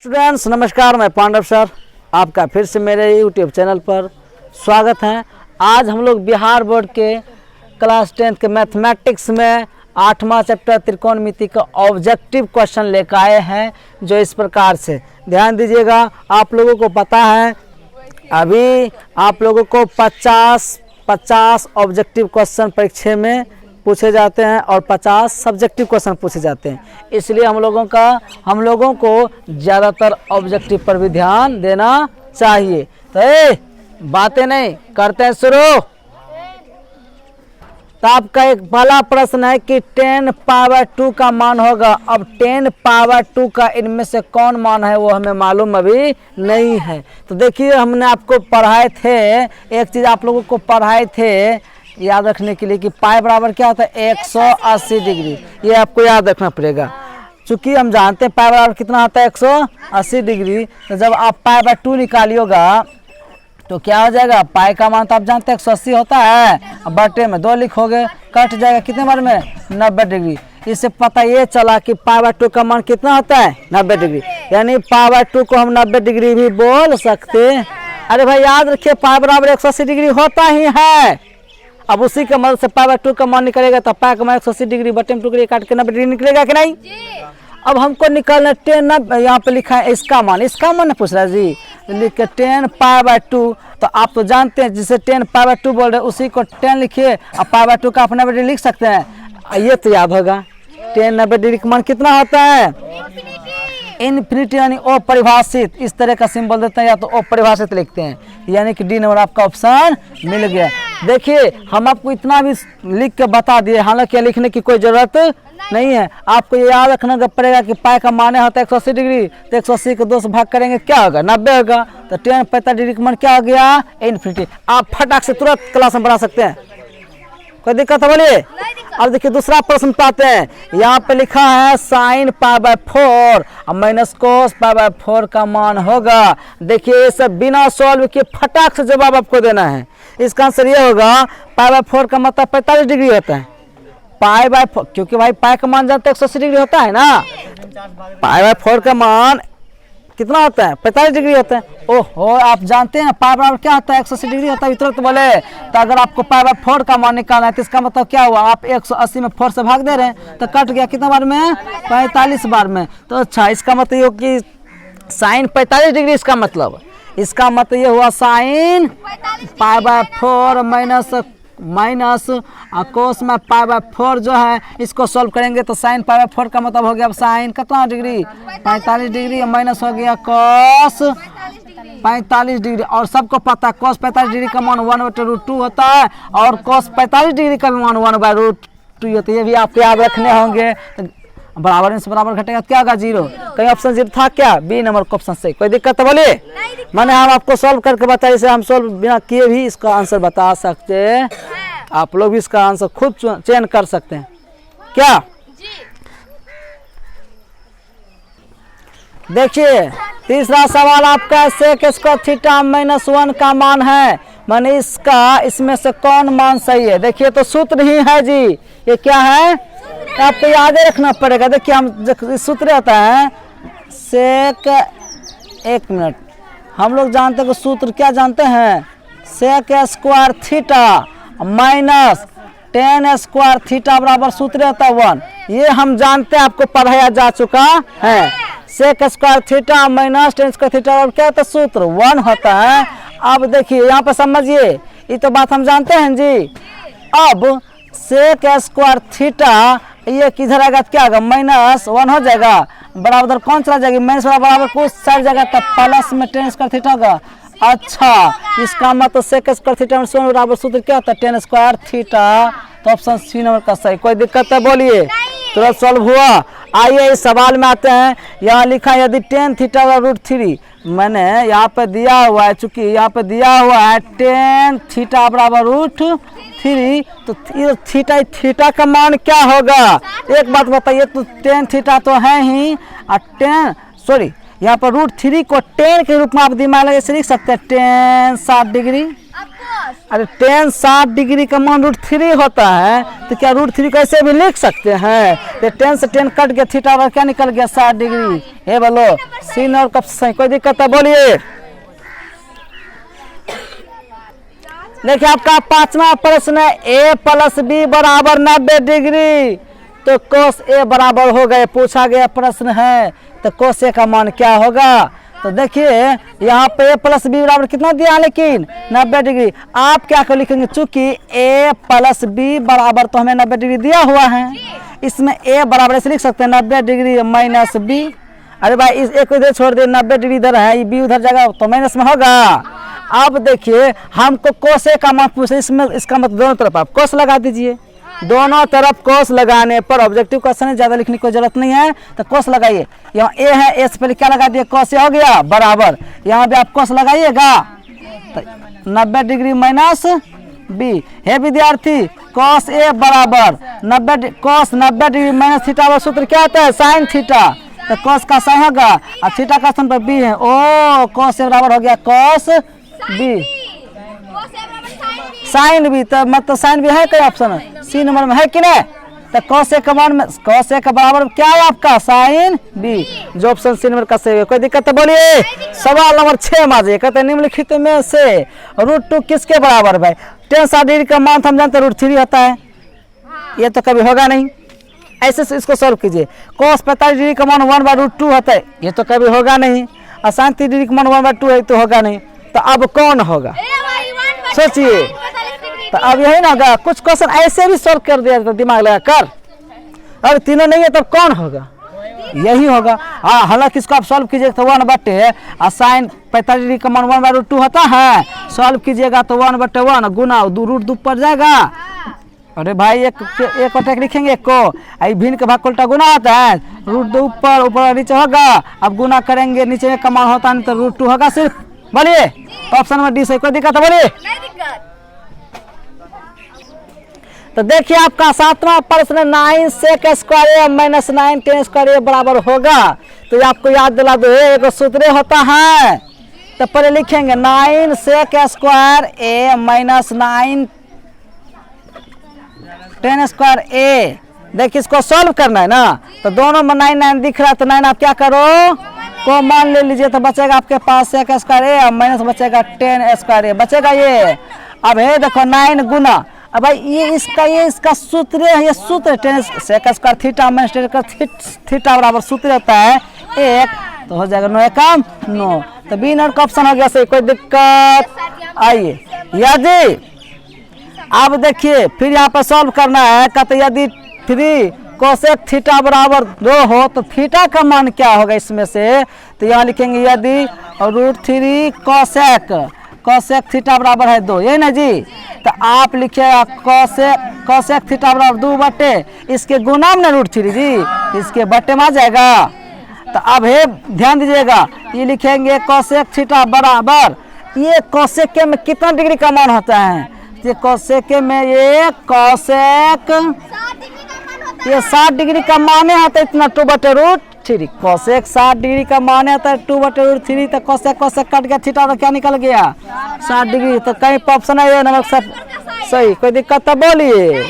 Students नमस्कार, मैं Pandav sir आपका फिर से मेरे यूट्यूब चैनल पर स्वागत है। आज हम लोग बिहार बोर्ड के क्लास 10 के मैथमेटिक्स में 8वां चैप्टर त्रिकोणमिति का ऑब्जेक्टिव क्वेश्चन लेकर आए हैं, जो इस प्रकार से ध्यान दीजिएगा। आप लोगों को पता है अभी आप लोगों को 50 ऑब्जेक्टिव क्वेश्चन परीक्षा में पूछे जाते हैं और 50 सब्जेक्टिव क्वेश्चन पूछे जाते हैं, इसलिए हम लोगों को ज़्यादातर ऑब्जेक्टिव पर भी ध्यान देना चाहिए। तो बातें नहीं करते हैं, शुरू। तो आपका एक पहला प्रश्न है कि 10 पावर 2 का मान होगा। अब 10 पावर 2 का इनमें से कौन मान है वो हमें मालूम अभी नहीं है। तो देखिए, हमने आपको पढ़ाए थे, एक चीज़ आप लोगों को पढ़ाए थे याद रखने के लिए कि पाई बराबर क्या होता है 180 डिग्री। ये आपको याद रखना पड़ेगा, चूँकि हम जानते हैं पाई बराबर कितना होता है 180 डिग्री। तो जब आप पाई बाय 2 निकालिएगा तो क्या हो जाएगा, पाई का मान तो आप जानते हैं 180 होता है, बटे में 2 लिखोगे, कट जाएगा कितने बार में 90 डिग्री। इससे पता ये चला कि पाई बाय 2 का मान कितना होता है 90 डिग्री, यानी पाई बाय 2 को हम 90 डिग्री भी बोल सकते हैं। अरे भाई याद रखिए, पाई बराबर 180 डिग्री होता ही है। अब उसी के मदद से पाई बाय 2 का मान निकलेगा, तो पाई का मान 180 डिग्री बटे में 2 के काट के 90 डिग्री निकलेगा कि नहीं। अब हमको निकालना 10, यहाँ पे लिखा है इसका मान पूछ रहा है जी। लिख के 10 पाई बाय 2, तो आप तो जानते हैं जिसे 10 पाई बाय 2 बोल रहे हैं उसी को 10 लिखिए और पाई बाय 2 का अपना 90 डिग्री लिख सकते हैं। ये तो याद होगा 10 90 डिग्री का मान कितना होता है इन्फिनिटी, यानी अपरिभाषित। इस तरह का सिंबल देते हैं या तो अपरिभाषित लिखते हैं, यानी कि डी नंबर आपका ऑप्शन मिल गया। देखिए, हम आपको इतना भी लिख के बता दिए, हालांकि लिखने की कोई जरूरत नहीं है। आपको ये याद रखना पड़ेगा कि पाई का मान होता है 180 डिग्री, तो 180 को 2 से भाग करेंगे क्या होगा 90 होगा। तो 10 45 डिग्री का मान क्या हो गया इन्फिनिटी। आप फटाक से तुरंत क्लास में बना सकते हैं, कोई दिक्कत है बोलिए। अब देखिए दूसरा प्रश्न पाते हैं, यहाँ पे लिखा है साइन पाई बाय 4 और माइनस कोस पाई बाय 4 का मान होगा। देखिए ये सब बिना सॉल्व किए फटाक से जवाब आपको देना है। इसका आंसर ये होगा पाई बाय 4 का मतलब 45 डिग्री होता है। पाई बाय 4, क्योंकि भाई पाई का मान जानते हैं 180 डिग्री होता है ना, पाई बाय 4 का मान कितना होता है 45 डिग्री होता है। ओहो, आप जानते हैं पाई बराबर क्या होता है 180 डिग्री होता है, इतना तो बोले। तो अगर आपको पाई बाय 4 का मान निकालना है तो इसका मतलब क्या हुआ, आप 180 में 4 से भाग दे रहे हैं तो कट गया कितना बार में 45 बार में। तो अच्छा, इसका मतलब ये कि साइन 45 डिग्री, इसका मतलब ये हुआ sine pi by 4 minus cos में पाई बाय 4 जो है इसको सॉल्व करेंगे तो साइन पाई बाय 4 का मतलब हो गया साइन कितना डिग्री 45 डिग्री, माइनस हो गया कॉस 45 डिग्री। और सबको पता है कॉस 45 डिग्री का मान 1/√2 होता है और कॉस 45 डिग्री का भी मान 1/√2 होता है। ये भी आपको याद रखने होंगे। तो बराबर इनसे बराबर घटेगा क्या होगा 0। कहीं ऑप्शन 0 था क्या, बी नंबर का ऑप्शन सही। कोई दिक्कत है बोलिए। मैंने हम आपको सॉल्व करके बताया, इसे हम सॉल्व बिना किए भी इसका आंसर बता सकते हैं। आप लोग भी इसका आंसर खुद चयन कर सकते हैं क्या। देखिए तीसरा सवाल आपका सेक स्क्वायर थीटा -1 का मान है, माने इसमें से कौन मान सही है। देखिए तो सूत्र ही है जी, ये क्या है आपको याद रखना पड़ेगा। देखिए हम सूत्र आता है सेक, एक मिनट, हम लोग जानते हैं कि सूत्र क्या जानते हैं, sec square theta minus 10 square theta बराबर सूत्र होता है 1। ये हम जानते हैं, आपको पढ़ाया जा चुका है। Sec square theta minus 10 square theta और क्या होता है सूत्र 1 होता है। अब देखिए यहाँ पे समझिए, ये तो बात हम जानते हैं जी। अब सेक स्क्वायर थीटा ये किधर आएगा क्या होगा -1 हो जाएगा, बराबर कौन चला जाएगी माइनस बराबर कुछ साइड जाएगा तब प्लस में 10 स्क्वायर थीटा होगा। अच्छा, इसका मतलब सेक स्क्वायर थीटा बराबर सूत्र क्या होता है 10 स्क्वायर थीटा। तो ऑप्शन सी नंबर का सही। कोई दिक्कत है बोलिए, तुरंत सॉल्व हुआ। आइए इस सवाल में आते हैं। यहाँ लिखा है यदि 10 थीटा √3, मैंने यहाँ पे दिया हुआ है, चूंकि यहाँ पे दिया हुआ है 10 थीटा बराबर √3, तो थीटा का मान क्या होगा। एक बात बताइए, तो 10 थीटा तो है ही और यहाँ पर √3 को 10 के रूप में आप दिमाग लगे से लिख सकते हैं 10 60 डिग्री। अरे tan 60 डिग्री का मान √3 होता है, तो क्या √3 कैसे भी लिख सकते हैं? तो tan से tan कट गया, थीटा बराबर क्या निकल गया? 60 डिग्री। हे बोलो सीन और कब सही, कोई दिक्कत है? बोलिए। देखिए आपका पांचवा प्रश्न है, a + b = 90 डिग्री, तो cos a बराबर हो गए, पूछा गया प्रश्न है, तो cos a का मान क्या होगा? तो देखिए यहाँ पे a + b बराबर कितना दिया, लेकिन 90 डिग्री। आप क्या कर लिखेंगे, चूंकि a + b बराबर तो हमें 90 डिग्री दिया हुआ है, इसमें a बराबर ऐसे लिख सकते हैं 90 डिग्री - b। अरे भाई इस एक इधर छोड़ दे, 90 डिग्री इधर है, b उधर जाएगा तो माइनस में होगा। अब देखिए हमको cos a का मान पूछे, इसमें इसका मतलब दोनों तरफ आप cos लगा दीजिए। दोनों तरफ cos लगाने पर ऑब्जेक्टिव क्वेश्चन है, ज्यादा लिखने की जरूरत नहीं है, तो cos लगाइए। यहाँ a है, a से पहले क्या लगा दिए, cos a हो गया बराबर, यहाँ भी आप cos लगाइएगा, तो 90 डिग्री - b। हे विद्यार्थी cos a बराबर cos 90 डिग्री - थीटा वाला सूत्र क्या होता है, sin थीटा, तो cos का साइन होगा और थीटा का स्थान पर b है, ओ cos a बराबर हो गया cos b साइन भी, तो मतलब साइन भी है कई ऑप्शन सी नंबर में है कि नहीं? तो cos a का मान में cos a का बराबर क्या है आपका, साइन b, जो ऑप्शन सी नंबर का सही है। कोई दिक्कत है? बोलिए। सवाल नंबर 6 माजिए, कहते निम्नलिखित में से √2 किसके बराबर है? tan 60 डिग्री का मान हम जानते हैं √3 होता है, ये तो कभी होगा नहीं, ऐसे से इसको सॉल्व कीजिए। cos 45 डिग्री का मान 1/√2 होता है, ये तो कभी होगा नहीं, और sin 30 डिग्री का मान 1/2 है, तो होगा नहीं। तो अब कौन होगा, सोचिए। तो अब यही ना होगा, कुछ क्वेश्चन ऐसे भी सॉल्व कर दिया तो दिमाग लगा कर, अब तीनों नहीं है तब कौन होगा, यही होगा। हाँ, हालांकि इसको आप सॉल्व कीजिएगा तो 1/, और sin 45 डिग्री का मान 1/√2 होता है, सॉल्व कीजिएगा तो 1/1 गुना √2 पड़ जाएगा। अरे भाई एक अटैक लिखेंगे, एक को आई भिन्न के भाग उल्टा गुना होता है, √2 ऊपर ऊपर नीचे होगा, अब गुना करेंगे नीचे में का मान होता है तो √2 होगा सिर्फ। बोलिए ऑप्शन नंबर डी से, कोई दिक्कत है? बोलिए। तो देखिए आपका 7वां प्रश्न 9 sec स्क्वायर - 9 tan स्क्वायर बराबर होगा, तो आपको याद दिला दो एक सूत्र होता है, तो पहले लिखेंगे 9 sec square a - 9 tan square a। देखिए इसको सॉल्व करना है ना, तो दोनों में 9 9 दिख रहा है, तो 9 आप क्या करो कॉमन ले लीजिए, तो बचेगा आपके पास sec स्क्वायर a माइनस बचेगा tan स्क्वायर a बचेगा ये। अब है देखो 9 गुना, अब भाई ये इसका सूत्र है, ये सूत्र tan sec square theta minus tan theta बराबर सूत्र होता है 1, तो हो जाएगा 9 एकम 9, तो बी नंबर का ऑप्शन हो गया सही। कोई दिक्कत? आइए यदि अब देखिए फिर यहाँ पर सॉल्व करना है, कहते यदि 3 कोसेक थीटा बराबर 2 हो तो थीटा का मान क्या होगा इसमें से, तो यहाँ लिखेंगे यदि √3 कोसेक थीटा बराबर है 2, यही ना जी, तो आप लिखिएगा कोसेक थीटा बराबर 2/, इसके गुना में √3 जी, इसके बटे में आ जाएगा। तो अब है ध्यान दीजिएगा, ये लिखेंगे कोसेक थीटा बराबर, ये कोसेक में कितना डिग्री का मान होता है, ये कोसेक में ये कोसेक ये 60 डिग्री का माने होता है इतना 2/√3, कोसेक 60 डिग्री का माने होता है 2/√3, तो कोसेक कट गया, थीटा तो क्या निकल गया 60 डिग्री, तो कहीं पर ऑप्शन है ये नंबर सब सही। कोई दिक्कत तो बोलिए।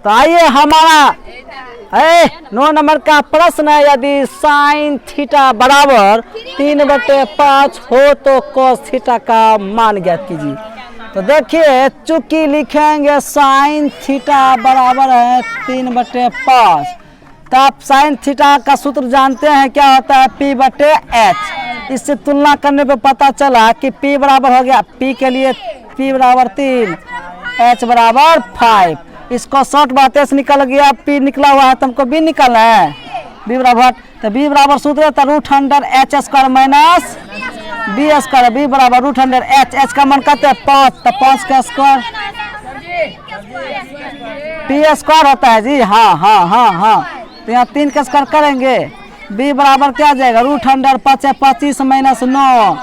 तो आइए हमारा 9 नंबर का प्रश्न है, यदि साइन थीटा बराबर 3/5 हो तो कॉस थीटा का मान ज्ञात कीजिए। तो देखिए चूंकि लिखेंगे साइन थीटा बराबर है 3/5, तो आप साइन थीटा का सूत्र जानते हैं क्या होता है, P/H। इससे तुलना करने पे पता चला कि P बराबर हो गया, P के लिए P बराबर 3, H बराबर 5, इसको शॉर्ट बातें से निकल गया, P निकला हुआ है तो हमको B निकलना है, B बराबर, तो B बराबर सूत्र था √H² minus B square, B बराबर √H, H का मान कहते हैं 5, तो 5 का स्क्वायर P स्क्वायर होता है जी, हाँ, तो यहाँ 3 का स्क्वायर करेंगे, B बराबर क्या आ जाएगा √5 25 माइनस 9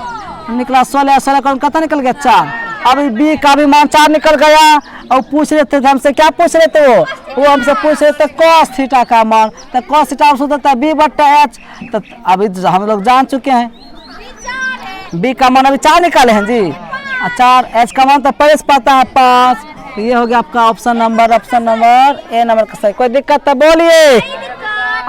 निकला 16 का कितना निकल गया 4। अभी B का भी मान 4 निकल गया, और पूछ रहे थे हमसे, क्या पूछ रहे थे वो हमसे पूछ रहे थे cos थीटा का मान, तो cos थीटा सूत्र था B/H, तो अभी हम लोग जान चुके हैं बी का मान अभी 4 निकाले हैं जी, 4, एच का मान तो पहले पता है 5। तो ये हो गया आपका ऑप्शन नंबर ए नंबर का सही। कोई दिक्कत है बोलिए।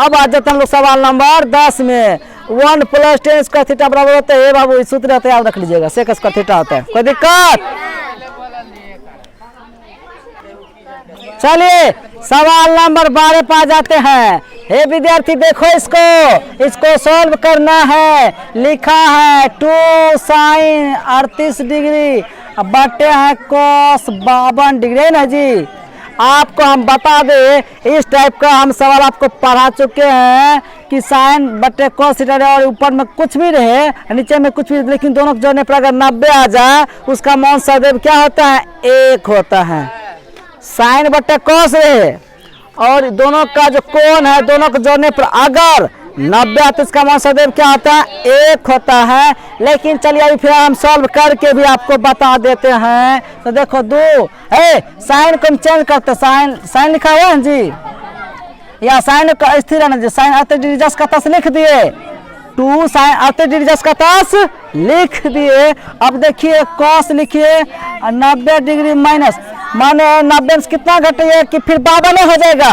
अब आ जाते हम लोग सवाल नंबर 10 में। 1 + tan स्क्वायर थीटा बराबर होता है, बाबू इस सूत्र रहता है, याद रख लीजिएगा, सेक स्क्वायर थीटा होता है। कोई दिक्कत? चलिए सवाल नंबर 12 पे आ जाते हैं। हे विद्यार्थी देखो इसको सॉल्व करना है। लिखा है 2 sin 38 डिग्री बटे है cos 52 डिग्री ना जी। आपको हम बता दें इस टाइप का हम सवाल आपको पढ़ा चुके हैं कि साइन बटे cos थीटा और ऊपर में कुछ भी रहे नीचे में कुछ भी, लेकिन दोनों को जोड़ने पर अगर 90 आ जाए उसका मान सदैव क्या होता है? 1 होता है। साइन बटे cos रहे और दोनों का जो कोण है दोनों को जोड़ने पर अगर 90 आता है इसका मान सदैव क्या होता है? 1 होता है। लेकिन चलिए अभी फिर हम सॉल्व करके भी आपको बता देते हैं। तो देखो 2 साइन को हम चेंज करते, साइन लिखा हुआ है जी, या साइन का स्थिर है जी, साइन 38 डिग्री जस का तस लिख दिए, 2 sin 38 डिग्री जस का तस लिख दिए। अब देखिए cos लिखिए 90 डिग्री माइनस, माने 90 से कितना घटाइए कि फिर 52 हो जाएगा,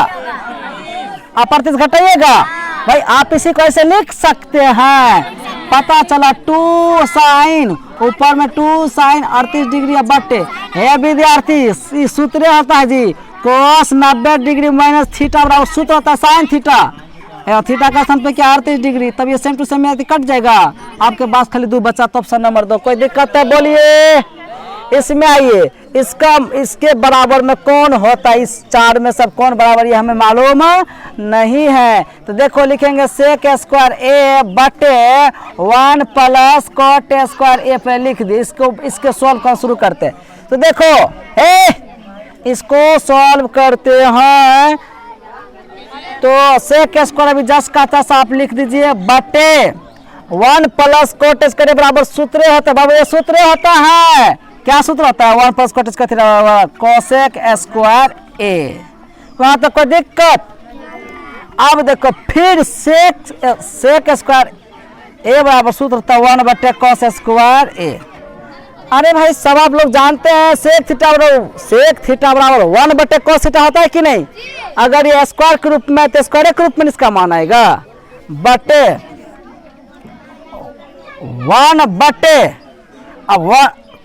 आप 38 घटाइएगा भाई, आप इसी को ऐसे लिख सकते हैं। पता चला 2 sin ऊपर में 2 sin 38 डिग्री बटे है विद्यार्थी सूत्र होता है जी cos 90 डिग्री माइनस थीटा बराबर सूत्र होता है sin थीटा, थीटा का स्थान पे क्या 38 डिग्री, तब ये सेम टू सेम कट जाएगा। आपके पास खाली 2 बचा तो ऑप्शन नंबर 2। कोई दिक्कत है बोलिए। इसमें आइए इसके बराबर में कौन होता है? इस 4 में सब कौन बराबर ये हमें मालूम नहीं है। तो देखो लिखेंगे सेक स्क्वायर ए बटे 1 + cot स्क्वायर ए पे लिख दी। इसके सॉल्व करना शुरू करते हैं। तो देखो इसको सॉल्व करते हैं तो सेक स्क्वायर अभी जस का तस आप लिख दीजिए बटे 1 + cot स्क्वायर बराबर सूत्र होता है बाबू, ये सूत्र होता है, क्या सूत्र होता है? 1 + cot स्क्वायर बराबर cosec स्क्वायर ए। वहां तक कोई दिक्कत? अब देखो फिर सेक स्क्वायर ए बराबर सूत्र होता है 1 बटे cos स्क्वायर ए। अरे भाई सब आप लोग जानते हैं सेक थीटा बराबर 1 बटे cos थीटा होता है कि नहीं? अगर ये स्क्वायर के रूप में तो स्क्वायर के रूप में इसका मान आएगा बटे 1 बटे अब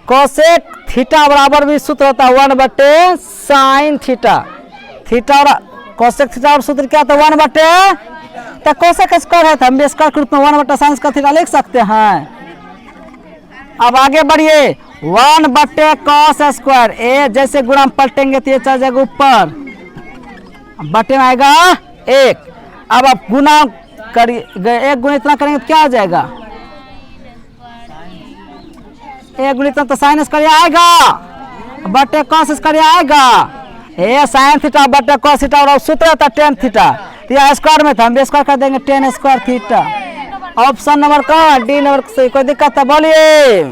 कोसेक थीटा बराबर भी सूत्र होता है 1 बटे साइन थीटा, और कोसेक थीटा और सूत्र क्या होता है 1 बटे, तो कोसेक स्क्वायर है तो हम भी स्क्वायर के रूप में 1 बटे साइन का थीटा लिख सकते हैं। अब आगे बढ़िए 1 बटे cos स्क्वायर ए, जैसे गुणा पलटेंगे तो ये चल जाएगा ऊपर, बटे में आएगा 1। अब आप गुणा करिए, 1 गुणा इतना करेंगे तो क्या आ जाएगा? 1 गुणा इतना तो साइन स्क्वायर आएगा बटे cos स्क्वायर आएगा। ये साइन थीटा बटे cos थीटा और सूत्र होता है tan थीटा, तो यह स्क्वायर में था हम भी स्क्वायर कर देंगे tan square theta. Option number का डी नंबर सही। कोई दिक्कत है बोलिए।